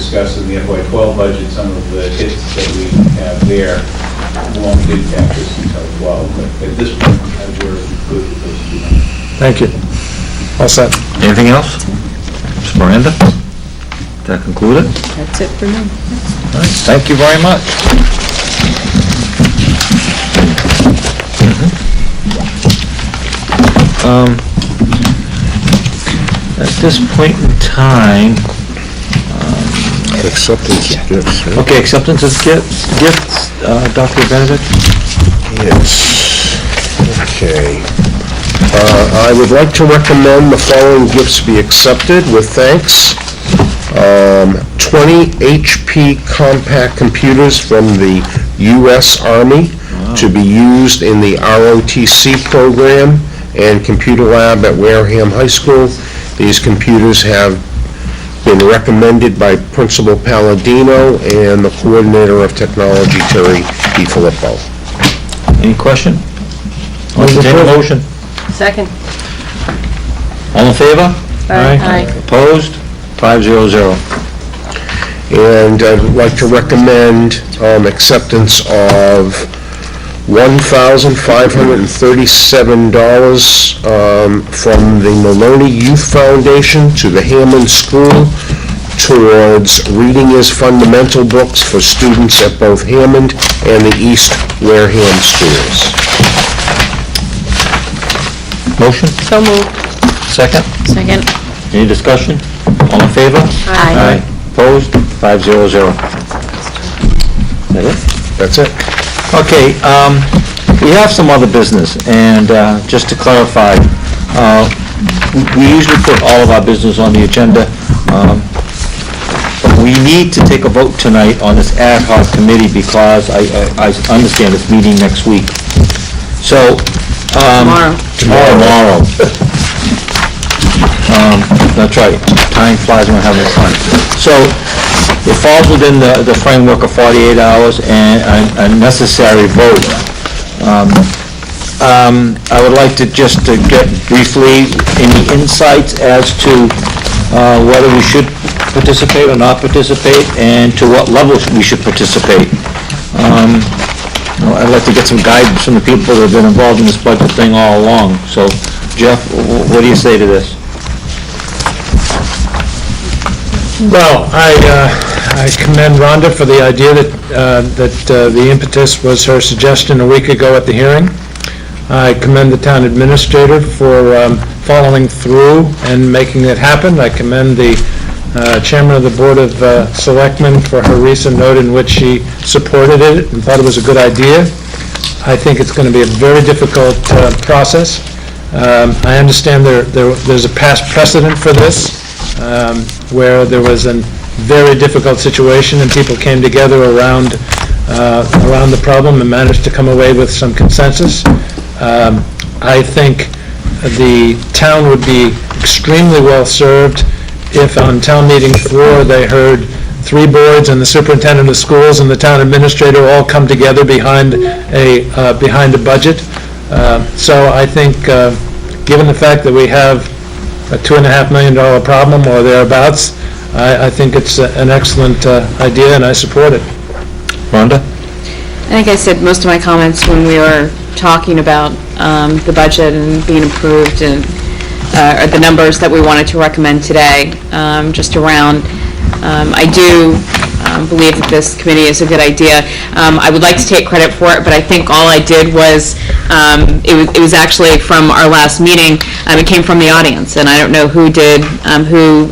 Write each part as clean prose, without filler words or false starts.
discussed in the FY12 budget, some of the hits that we have there won't impact us until 12, but at this point, we're good with those 200. Thank you. All set. Anything else? Ms. Miranda? Does that conclude it? That's it for me. All right, thank you very much. At this point in time, Acceptance of gifts. Right? okay, acceptance of gifts, Dr. Benedict? Yes. Okay. I would like to recommend the following gifts be accepted with thanks. 20 HP compact computers from the U.S. Army to be used in the ROTC program and computer lab at Wareham High School. These computers have been recommended by Principal Palladino and the Coordinator of Technology, Terry DiFilippo. Any question? Entertain a motion. Second. All in favor? Aye. Opposed? 500. And I'd like to recommend acceptance of $1,537 from the Maloney Youth Foundation to the Hammond School towards Reading is Fundamental books for students at both Hammond and the East Wareham schools. Motion? So moved. Second? Second. Any discussion? All in favor? Aye. Opposed? 500. Is that it? That's it. Okay, we have some other business, and just to clarify, we usually put all of our business on the agenda, but we need to take a vote tonight on this ad hoc committee because I understand it's meeting next week. So, Tomorrow. Tomorrow. That's right, time flies when we're having fun. So, it falls within the framework of 48 hours and a necessary vote. I would like to just get briefly any insights as to whether we should participate or not participate and to what levels we should participate. I'd like to get some guidance from the people that have been involved in this budget thing all along. So, Jeff, what do you say to this? Well, I commend Rhonda for the idea that the impetus was her suggestion a week ago at the hearing. I commend the town administrator for following through and making it happen. I commend the chairman of the Board of Selectmen for her recent note in which she supported it and thought it was a good idea. I think it's going to be a very difficult process. I understand there's a past precedent for this, where there was a very difficult situation and people came together around the problem and managed to come away with some consensus. I think the town would be extremely well served if on town meeting floor they heard 3 boards and the superintendent of schools and the town administrator all come together behind a budget. So I think, given the fact that we have a $2.5 million problem or thereabouts, I think it's an excellent idea and I support it. Rhonda? I think I said most of my comments when we were talking about the budget and being approved and the numbers that we wanted to recommend today, just around. I do believe that this committee is a good idea. I would like to take credit for it, but I think all I did was, it was actually from our last meeting. It came from the audience, and I don't know who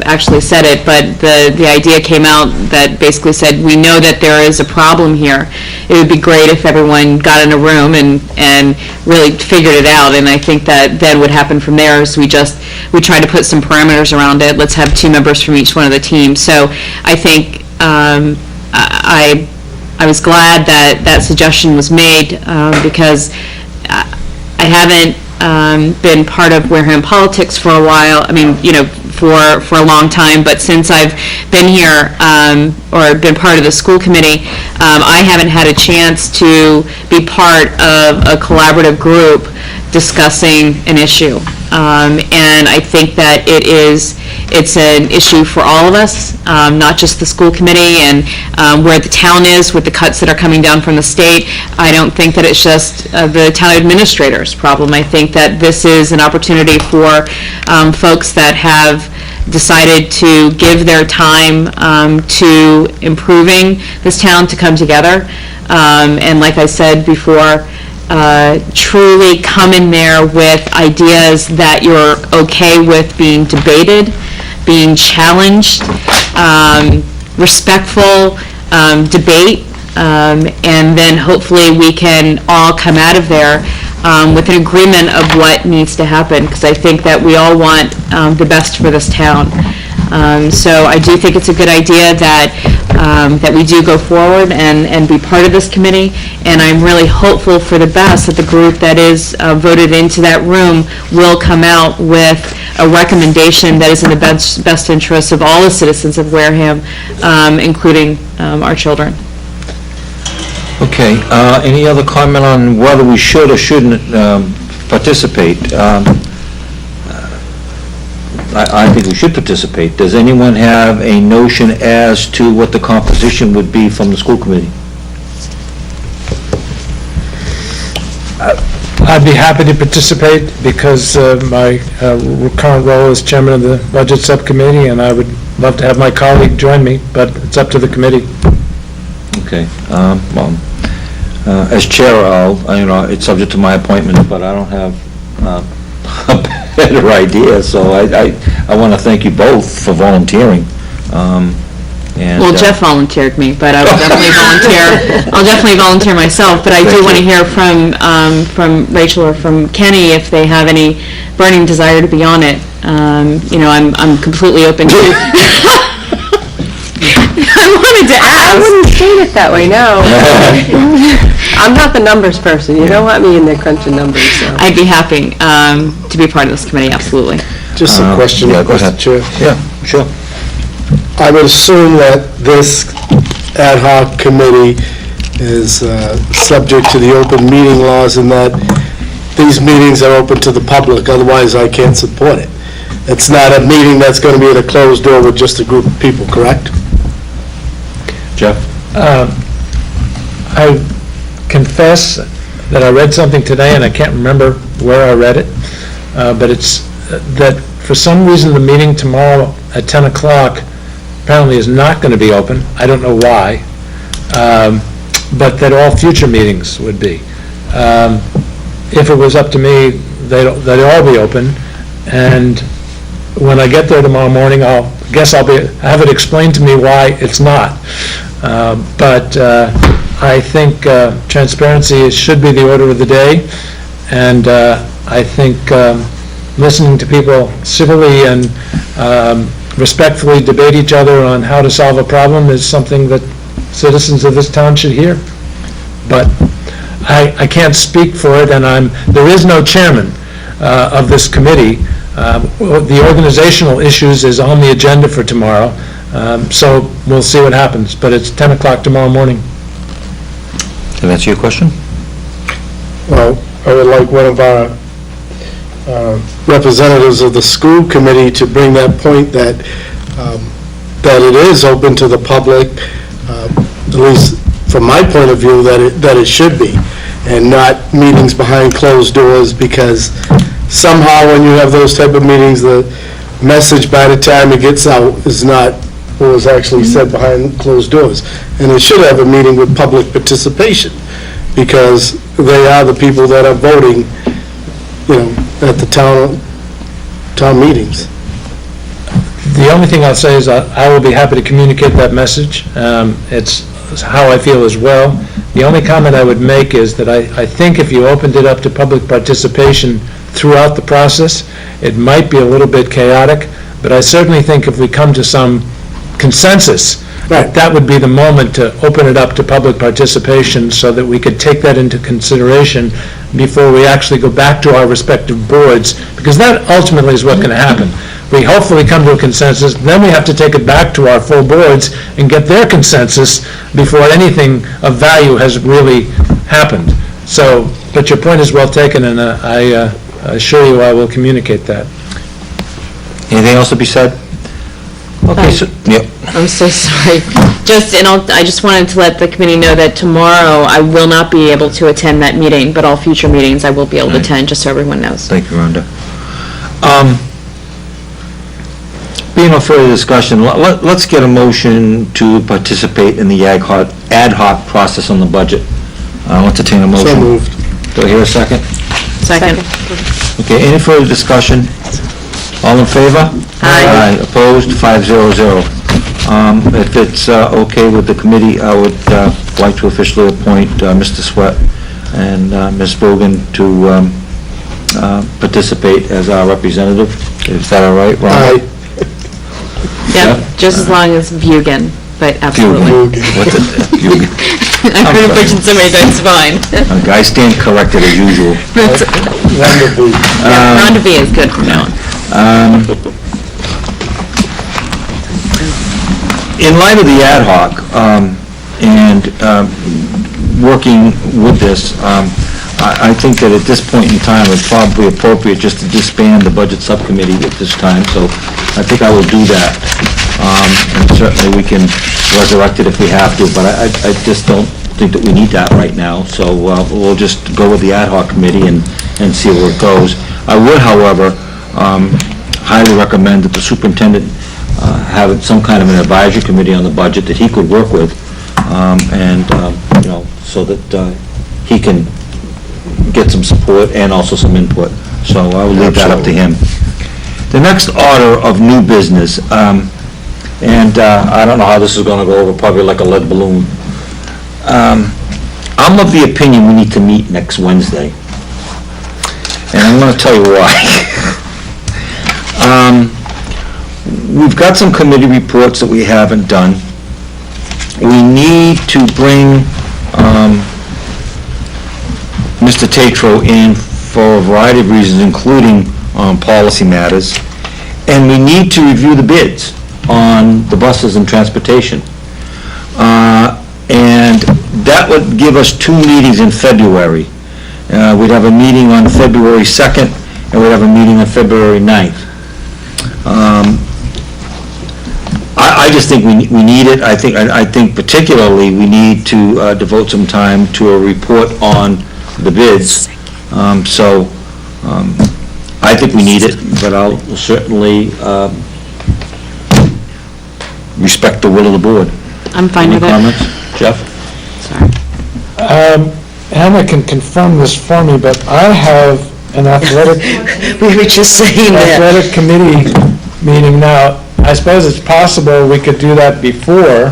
actually said it, but the idea came out that basically said, we know that there is a problem here. It would be great if everyone got in a room and really figured it out, and I think that then what happened from there is we tried to put some parameters around it. Let's have 2 members from each one of the teams. So I think I was glad that suggestion was made because I haven't been part of Wareham politics for a while. I mean, for a long time, but since I've been here or been part of the school committee, I haven't had a chance to be part of a collaborative group discussing an issue. And I think that it's an issue for all of us, not just the school committee, and where the town is with the cuts that are coming down from the state. I don't think that it's just the town administrator's problem. I think that this is an opportunity for folks that have decided to give their time to improving this town to come together. And like I said before, truly come in there with ideas that you're okay with being debated, being challenged, respectful debate, and then hopefully we can all come out of there with an agreement of what needs to happen, because I think that we all want the best for this town. So I do think it's a good idea that we do go forward and be part of this committee, and I'm really hopeful for the best that the group that is voted into that room will come out with a recommendation that is in the best interest of all the citizens of Wareham, including our children. Okay, any other comment on whether we should or shouldn't participate? I think we should participate. Does anyone have a notion as to what the composition would be from the school committee? I'd be happy to participate because my current role is chairman of the budget subcommittee, and I would love to have my colleague join me, but it's up to the committee. Okay, well, as chair, it's subject to my appointment, but I don't have a better idea, so I want to thank you both for volunteering. Well, Jeff volunteered me, but I will definitely volunteer. I'll definitely volunteer myself, but I do want to hear from Rachel or from Kenny if they have any burning desire to be on it. I'm completely open to. I wanted to ask. I wouldn't state it that way, no. I'm not the numbers person. You don't want me in there crunching numbers, so. I'd be happy to be part of this committee, absolutely. Just a question, yeah, go ahead. Mr. Chair. Yeah, sure. I would assume that this ad hoc committee is subject to the open meeting laws and that these meetings are open to the public, otherwise I can't support it. It's not a meeting that's going to be at a closed door with just a group of people, correct? Jeff? I confess that I read something today, and I can't remember where I read it, but it's that for some reason the meeting tomorrow at 10 o'clock apparently is not going to be open. I don't know why, but that all future meetings would be. If it was up to me, they'd all be open, and when I get there tomorrow morning, I'll have it explained to me why it's not. But I think transparency should be the order of the day, and I think listening to people civilly and respectfully debate each other on how to solve a problem is something that citizens of this town should hear. But I can't speak for it, and there is no chairman of this committee. The organizational issues is on the agenda for tomorrow, so we'll see what happens, but it's 10 o'clock tomorrow morning. Can I answer your question? Well, I would like one of our representatives of the school committee to bring that point that it is open to the public, at least from my point of view, that it should be, and not meetings behind closed doors, because somehow when you have those type of meetings, the message by the time it gets out is not what was actually said behind closed doors. And it should have a meeting with public participation, because they are the people that are voting, at the town meetings. The only thing I'll say is I will be happy to communicate that message. It's how I feel as well. The only comment I would make is that I think if you opened it up to public participation throughout the process, it might be a little bit chaotic, but I certainly think if we come to some consensus, that would be the moment to open it up to public participation so that we could take that into consideration before we actually go back to our respective boards, because that ultimately is what's going to happen. We hopefully come to a consensus, then we have to take it back to our full boards and get their consensus before anything of value has really happened. So, but your point is well taken, and I assure you I will communicate that. Anything else to be said? Okay, so, yep. I'm so sorry. I just wanted to let the committee know that tomorrow I will not be able to attend that meeting, but all future meetings I will be able to attend, just so everyone knows. Thank you, Rhonda. Being no further discussion, let's get a motion to participate in the ad hoc process on the budget. I'll entertain a motion. So moved. Do I hear a second? Second. Okay, any further discussion? All in favor? Aye. Opposed? 500. If it's okay with the committee, I would like to officially appoint Mr. Sweat and Ms. Bogan to participate as our representative. Is that all right, Ron? Aye. Yep, just as long as Bugan, but absolutely. What the, Bugan. I've heard it mentioned so many times, fine. I stand corrected as usual. Wonderful. Yeah, Rhonda B is good from now on. In light of the ad hoc, and working with this, I think that at this point in time, it's probably appropriate just to disband the budget subcommittee at this time, so I think I will do that. And certainly we can resurrect it if we have to, but I just don't think that we need that right now, so we'll just go with the ad hoc committee and see where it goes. I would, however, highly recommend that the superintendent have some kind of an advisory committee on the budget that he could work with, and, so that he can get some support and also some input. So I will leave that up to him. The next order of new business, and I don't know how this is going to go over, probably like a lead balloon. I'm of the opinion we need to meet next Wednesday. And I'm going to tell you why. We've got some committee reports that we haven't done. We need to bring Mr. Tatro in for a variety of reasons, including policy matters. And we need to review the bids on the buses and transportation. And that would give us 2 meetings in February. We'd have a meeting on February 2nd, and we'd have a meeting on February 9th. I just think we need it. I think particularly we need to devote some time to a report on the bids. I think we need it, but I'll certainly respect the will of the board. I'm fine with it. Any comments? Jeff? Sorry. Hannah can confirm this for me, but I have an athletic We were just saying that. athletic committee meeting now. I suppose it's possible we could do that before,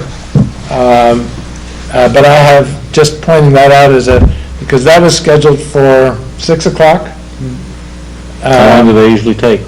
but I have just pointing that out because that was scheduled for 6 o'clock. How long do they usually take?